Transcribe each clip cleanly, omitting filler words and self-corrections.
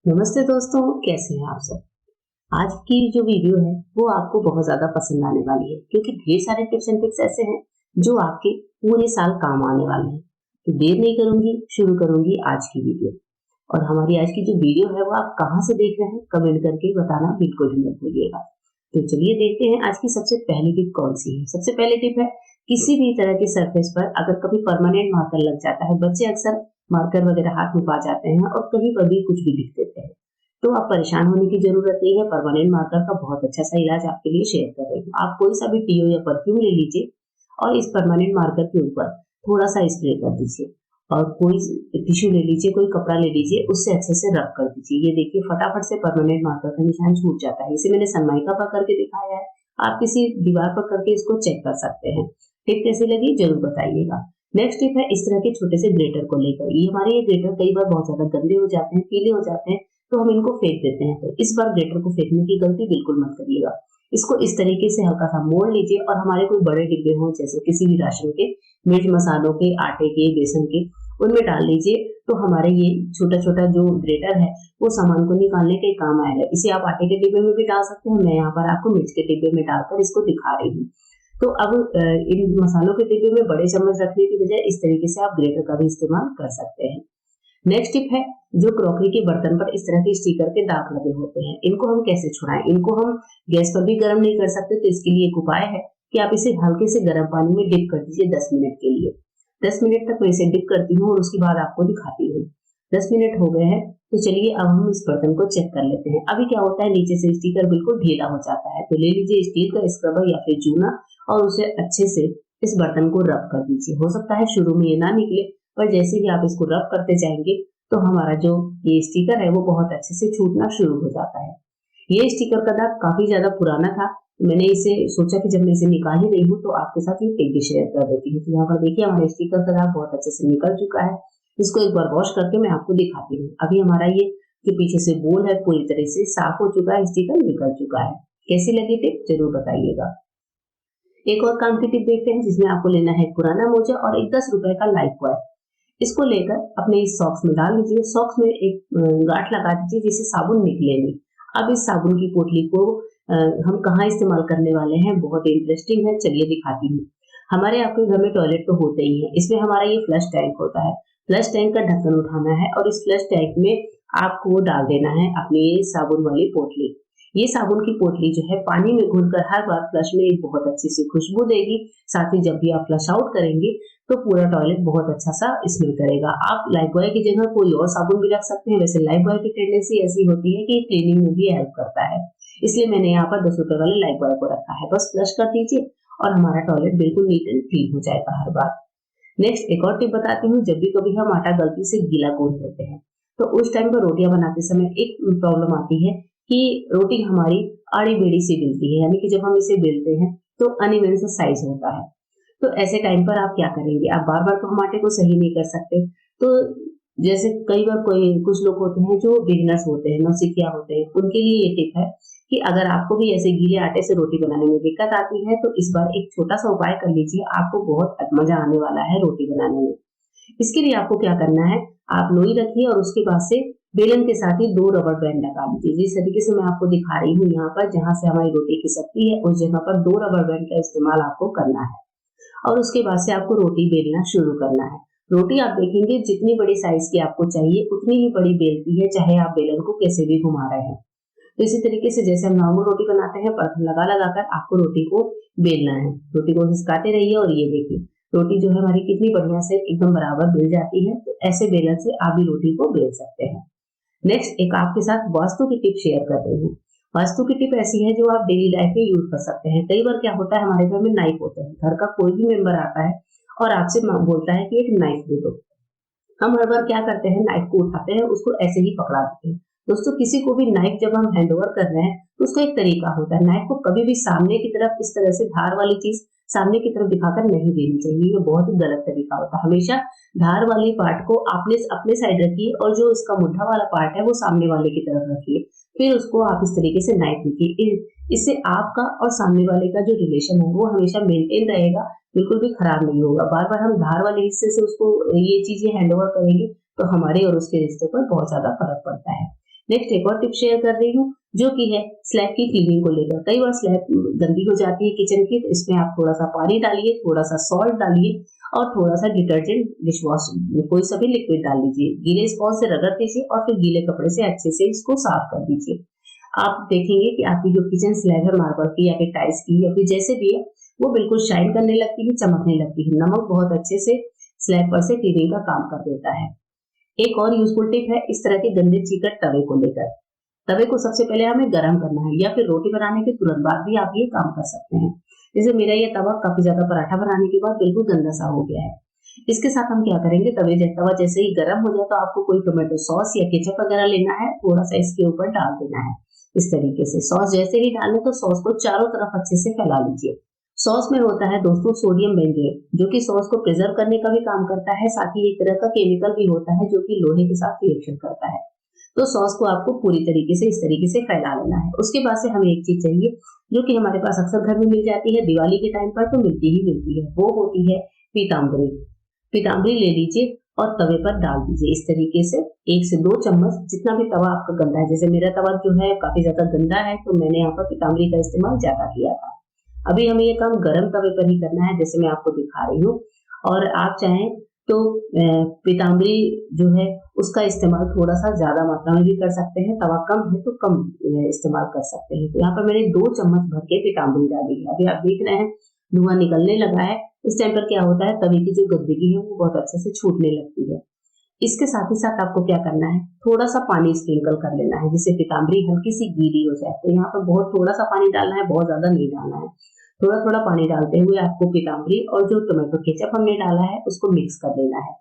नमस्ते दोस्तों, कैसे हैं आप सब। आज की जो वीडियो है वो आपको बहुत ज़्यादा पसंद आने वाली है क्योंकि ढेर सारे टिप्स एंड ट्रिक्स ऐसे हैं जो आपके पूरे साल काम आने वाले हैं। तो देर नहीं करूँगी, शुरू करूँगी आज की वीडियो। और हमारी आज की जो वीडियो है वो आप कहाँ से देख रहे हैं कमेंट करके बताना बिल्कुल भी मत भूलिएगा। तो चलिए देखते हैं आज की सबसे पहली टिप कौन सी है। सबसे पहली टिप है, किसी भी तरह के सरफेस पर अगर कभी परमानेंट मार्कर लग जाता है, बच्चे अक्सर मार्कर वगैरह हाथ में पा जाते हैं और कहीं पर भी कुछ भी लिख देते हैं। तो आप परेशान होने की ज़रूरत नहीं है, परमानेंट मार्कर का बहुत अच्छा-सा इलाज आपके लिए शेयर कर रही हूँ। आप कोई सा भी डीओ या परफ्यूम ले लीजिए और इस परमानेंट मार्कर के ऊपर थोड़ा-सा स्प्रे कर दीजिए और कोई टिश्यू ले लीजिए, कोई कपड़ा ले लीजिए, उससे अच्छे से रब कर दीजिए। ये देखिए फटाफट से परमानेंट मार्कर का निशान छूट जाता है। इसे मैंने सनमाइका पर करके दिखाया है, आप किसी दीवार पर करके इसको चेक कर सकते हैं। टिप कैसी लगी ज़रूर बताइएगा। नेक्स्ट टिप है इस तरह के छोटे से ग्लिटर को लेकर। ये हमारे ये ग्लिटर कई बार बहुत ज़्यादा गंदे हो जाते हैं, पीले हो जाते हैं, तो हम इनको फेंक देते हैं। तो इस बार ग्लिटर को फेंकने की गलती बिल्कुल मत करिएगा। इसको इस तरीके से हल्का सा मोड़ लीजिए और हमारे कोई बड़े डिब्बे हों जैसे किसी भी राशन के, मिर्च मसालों के, आटे के, बेसन के, उनमें डाल लीजिए। तो हमारे ये छोटा-छोटा जो ग्रेटर है वो सामान को निकालने के काम आएगा। इसे आप आटे के डिब्बे में भी डाल सकते हैं। मैं यहाँ पर आपको मिर्च के डिब्बे में डालकर इसको दिखा रही हूँ। तो अब इन मसालों के डिब्बे में बड़े चम्मच रखने की बजाय इस तरीके से आप ग्रेटर का भी इस्तेमाल कर सकते हैं। नेक्स्ट टिप है, जो क्रॉकरी के बर्तन पर इस तरह के स्टिकर के दाग लगे होते हैं, इनको हम कैसे छुड़ाएं। इनको हम गैस पर भी गर्म नहीं कर सकते, तो इसके लिए एक उपाय है कि आप इसे हल्के से गर्म पानी में डिप कर दीजिए 10 मिनट के लिए। 10 मिनट तक मैं इसे डिप करती हूँ और उसके बाद आपको दिखाती हूँ। 10 मिनट हो गए हैं, तो चलिए अब हम इस बर्तन को चेक कर लेते हैं। अभी क्या होता है, नीचे से स्टिकर बिल्कुल ढीला हो जाता है, तो ले लीजिए स्टील का स्क्रबर या फिर जूना और उसे अच्छे से इस बर्तन को रब कर दीजिए। हो सकता है शुरू में ये ना निकले, पर जैसे ही आप इसको रब करते जाएंगे तो हमारा जो ये स्टिकर है वो बहुत अच्छे से छूटना शुरू हो जाता है। ये स्टिकर का दाग काफी ज्यादा पुराना था, मैंने इसे सोचा कि जब मैं इसे निकाल ही रही हूँ तो आपके साथ ये टिप भी शेयर कर देती हूँ। तो यहाँ पर देखिए हमारे स्टिकर का दाग बहुत अच्छे से निकल चुका है। इसको एक बार वॉश करके मैं आपको दिखाती हूँ। अभी हमारा ये जो पीछे से बोल है पूरी तरह से साफ हो चुका है, स्टिकर निकल चुका है। कैसी लगी टिप जरूर बताइएगा। एक और काम की टिप देखते हैं जिसमें आपको लेना है पुराना मोजा और एक 10 रुपए का लाइफ बॉय। इसको लेकर अपने इस सॉक्स में डाल दीजिए। सॉक्स में एक गांठ लगा दीजिए जिससे साबुन निकले नहीं। अब इस साबुन की पोटली को हम कहाँ इस्तेमाल करने वाले हैं, बहुत इंटरेस्टिंग है, चलिए दिखाती हूँ। हमारे आपके घर में टॉयलेट तो होते ही है, इसमें हमारा ये फ्लश टैंक होता है। फ्लश टैंक का ढक्कन उठाना है और इस फ्लश टैंक में आपको डाल देना है अपनी ये साबुन वाली पोटली। ये साबुन की पोटली जो है पानी में घुलकर हर बार फ्लश में एक बहुत अच्छी सी खुशबू देगी। साथ ही जब भी आप फ्लश आउट करेंगे तो पूरा टॉयलेट बहुत अच्छा सा स्मेल करेगा। आप लाइफबॉय की जगह कोई और साबुन भी रख सकते हैं। वैसे लाइफबॉय की टेंडेंसी ऐसी होती है कि क्लीनिंग में भी हेल्प करता है, इसलिए मैंने यहाँ पर 10 रुपए वाले लाइफबॉय को रखा है। बस फ्लश कर दीजिए और हमारा टॉयलेट बिल्कुल नीट एंड क्लीन हो जाएगा हर बार। नेक्स्ट एक और टिप बताती हूँ। जब भी कभी हम आटा गलती से गीला गूंथ देते हैं तो उस टाइम पर रोटियां बनाते समय एक प्रॉब्लम आती है कि रोटी हमारी आड़ी बेड़ी सी मिलती है, यानी कि जब हम इसे बेलते हैं तो अनइवन सा साइज होता है। तो ऐसे टाइम पर आप क्या करेंगे, आप बार बार तो हम आटे को सही नहीं कर सकते। तो जैसे कई बार कोई कुछ लोग होते हैं जो बिगिनर्स होते हैं, नौसिखिया होते हैं, उनके लिए ये टिप है कि अगर आपको भी ऐसे गीले आटे से रोटी बनाने में दिक्कत आती है तो इस बार एक छोटा सा उपाय कर लीजिए, आपको बहुत मजा आने वाला है रोटी बनाने में। इसके लिए आपको क्या करना है, आप लोई रखिए और उसके बाद से बेलन के साथ ही 2 रबर बैंड लगा दीजिए। जिस तरीके से मैं आपको दिखा रही हूँ यहाँ पर, जहाँ से हमारी रोटी खिसकती है उस जगह पर 2 रबर बैंड का इस्तेमाल आपको करना है और उसके बाद से आपको रोटी बेलना शुरू करना है। रोटी आप देखेंगे जितनी बड़ी साइज की आपको चाहिए उतनी ही बड़ी बेलती है, चाहे आप बेलन को कैसे भी घुमा रहे हैं। तो इसी तरीके से जैसे हम नॉर्मल रोटी बनाते हैं, परत लगा लगा कर आपको रोटी को बेलना है। रोटी को खिसकाते रहिए और ये देखिए रोटी जो है हमारी कितनी बढ़िया से एकदम बराबर बेल जाती है। तो ऐसे बेलन से आप भी रोटी को बेल सकते हैं। नेक्स्ट एक आपके साथ वास्तु की टिप शेयर कर रही हूँ। वास्तु की टिप ऐसी है जो आप डेली लाइफ में यूज कर सकते हैं। कई बार क्या होता है, हमारे घर में नाइफ होते हैं, घर का कोई भी मेंबर आता है और आपसे बोलता है कि एक नाइफ दे दो। हम हर बार क्या करते हैं, नाइफ को उठाते हैं, उसको ऐसे ही पकड़ा देते हैं। दोस्तों किसी को भी नाइफ जब हम हैंड ओवर कर रहे हैं तो उसका एक तरीका होता है। नाइफ को कभी भी सामने की तरफ इस तरह से धार वाली चीज सामने की तरफ दिखाकर नहीं देनी चाहिए, ये बहुत ही गलत तरीका होता है। हमेशा धार वाली पार्ट को आपने अपने साइड रखिए और जो इसका मुद्दा वाला पार्ट है वो सामने वाले की तरफ रखिए। फिर उसको आप इस तरीके से नाइफ दीजिए। इससे आपका और सामने वाले का जो रिलेशन है वो हमेशा मेंटेन रहेगा, बिल्कुल भी खराब नहीं होगा। बार बार हम धार वाले हिस्से से उसको ये चीजें हैंड ओवर करेंगे तो हमारे और उसके रिश्ते पर बहुत ज्यादा फर्क पड़ता है। नेक्स्ट एक और टिप शेयर कर रही हूँ जो कि है स्लैब की क्लीनिंग को लेकर। कई बार स्लैब गंदी हो जाती है किचन की, तो इसमें आप थोड़ा सा पानी डालिए, थोड़ा सा सॉल्ट डालिए और थोड़ा सा डिटर्जेंट डिशवॉश कोई सा भी लिक्विड डाल लीजिए, गीले स्पॉन्ज से रगड़ दीजिए और फिर गीले कपड़े से अच्छे से इसको साफ कर दीजिए। आप देखेंगे कि आपकी जो किचन स्लैब है मार्बल की या फिर टाइल्स की या फिर जैसे भी है, वो बिल्कुल शाइन करने लगती है, चमकने लगती है। नमक बहुत अच्छे से स्लैब पर से क्लीनिंग का काम कर देता है। एक और यूजफुल टिप है इस तरह के गंदे चीकट तवे को लेकर। तवे को सबसे पहले हमें गर्म करना है, या फिर रोटी बनाने के तुरंत बाद भी आप ये काम कर सकते हैं। जैसे मेरा ये तवा काफी ज्यादा पराठा बनाने के बाद बिल्कुल गंदा सा हो गया है। इसके साथ हम क्या करेंगे, तवा जैसे ही गर्म हो जाए तो आपको कोई टोमेटो सॉस या केचप वगैरह लेना है, थोड़ा सा इसके ऊपर डाल देना है। इस तरीके से सॉस जैसे ही डालें तो सॉस को चारों तरफ अच्छे से फैला लीजिए। सॉस में होता है दोस्तों सोडियम बेंजोएट, जो कि सॉस को प्रिजर्व करने का भी काम करता है, साथ ही एक तरह का केमिकल भी होता है जो कि लोहे के साथ रिएक्शन करता है। तो सॉस को आपको पूरी तरीके से इस तरीके से फैला लेना है। उसके बाद से हमें एक चीज चाहिए जो कि हमारे पास अक्सर घर में मिल जाती है, दिवाली के टाइम पर तो मिलती ही मिलती है, वो होती है पीताम्बरी। पीताम्बरी ले लीजिए और तवे पर डाल दीजिए इस तरीके से 1 से 2 चम्मच, जितना भी तवा आपका गंदा है। जैसे मेरा तवा जो है काफी ज्यादा गंदा है तो मैंने यहाँ पर पीताम्बरी का इस्तेमाल ज्यादा किया था। अभी हमें ये काम गरम तवे पर ही करना है जैसे मैं आपको दिखा रही हूँ। और आप चाहें तो पीताम्बरी जो है उसका इस्तेमाल थोड़ा सा ज्यादा मात्रा में भी कर सकते हैं, तवा कम है तो कम इस्तेमाल कर सकते हैं। तो यहाँ पर मैंने 2 चम्मच भर के पीताम्बरी डाली है। अभी आप देख रहे हैं धुआं निकलने लगा है। इस टाइम पर क्या होता है, तवे की जो गंदगी है वो बहुत अच्छे से छूटने लगती है। इसके साथ ही साथ आपको क्या करना है, थोड़ा सा पानी स्प्रिंकल कर लेना है जिससे पीताम्बरी हल्की सी गीली हो जाए। तो यहाँ पर बहुत थोड़ा सा पानी डालना है, बहुत ज्यादा नहीं डालना है। थोड़ा थोड़ा पानी डालते हुए आपको पीताम्बरी और जो टोमेटो केचप हमने डाला है उसको मिक्स कर लेना है।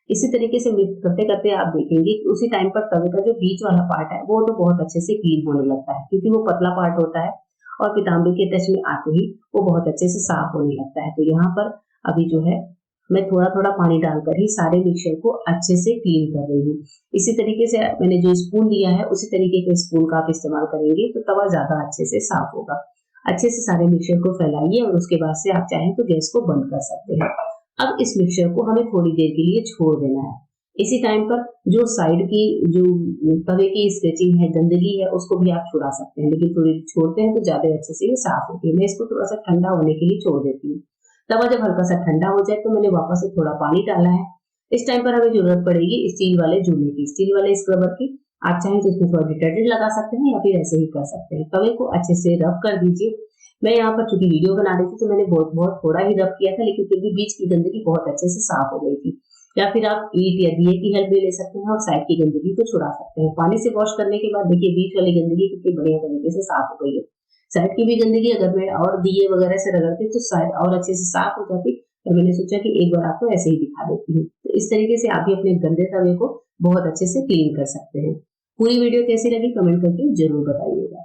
इसी तरीके से मिक्स करते करते आप देखेंगे कि उसी टाइम पर तवे का जो बीच वाला पार्ट है वो तो बहुत अच्छे से क्लीन होने लगता है, क्योंकि वो पतला पार्ट होता है और पीताम्बरी के टच में आते ही वो बहुत अच्छे से साफ होने लगता है। तो यहाँ पर अभी जो है मैं थोड़ा थोड़ा पानी डालकर ही सारे मिक्सचर को अच्छे से क्लीन कर रही हूँ। इसी तरीके से मैंने जो स्पून लिया है उसी तरीके के स्पून का आप इस्तेमाल करेंगे तो तवा ज्यादा अच्छे से साफ होगा। अच्छे से सारे मिक्सचर को फैलाइए और उसके बाद से आप चाहें तो गैस को बंद कर सकते हैं। अब इस मिक्सचर को हमें थोड़ी देर के लिए छोड़ देना है। इसी टाइम पर जो साइड की जो तवे की स्क्रैचिंग है, गंदगी है, उसको भी आप छुड़ा सकते हैं, लेकिन थोड़ी छोड़ते हैं तो ज्यादा अच्छे से ये साफ होती है। मैं इसको थोड़ा सा ठंडा होने के लिए छोड़ देती हूँ। तवा जब हल्का सा ठंडा हो जाए तो मैंने वापस से थोड़ा पानी डाला है। इस टाइम पर हमें जरूरत पड़ेगी स्टील वाले जूने की, स्टील वाले स्क्रबर की। आप चाहें तो इसमें थोड़ा डिटर्जेंट लगा सकते हैं या फिर ऐसे ही कर सकते हैं। तवे को अच्छे से रब कर दीजिए। मैं यहाँ पर चूंकि वीडियो बना रही थी तो मैंने बहुत बहुत थोड़ा ही रब किया था, लेकिन फिर भी बीच की गंदगी बहुत अच्छे से साफ हो गई थी। या फिर आप ईंट या दिए की हेल्प भी ले सकते हैं और साइड की गंदगी को छुड़ा सकते हैं। पानी से वॉश करने के बाद देखिए बीच वाली गंदगी कितनी बढ़िया तरीके से साफ हो गई है। साइड की भी गंदगी अगर मैं और दिए वगैरह से रगड़ती तो शायद और अच्छे से साफ हो जाती, तो मैंने सोचा कि एक बार आपको ऐसे ही दिखा देती हूँ। तो इस तरीके से आप भी अपने गंदे तवे को बहुत अच्छे से क्लीन कर सकते हैं। पूरी वीडियो कैसी लगी कमेंट करके जरूर बताइएगा।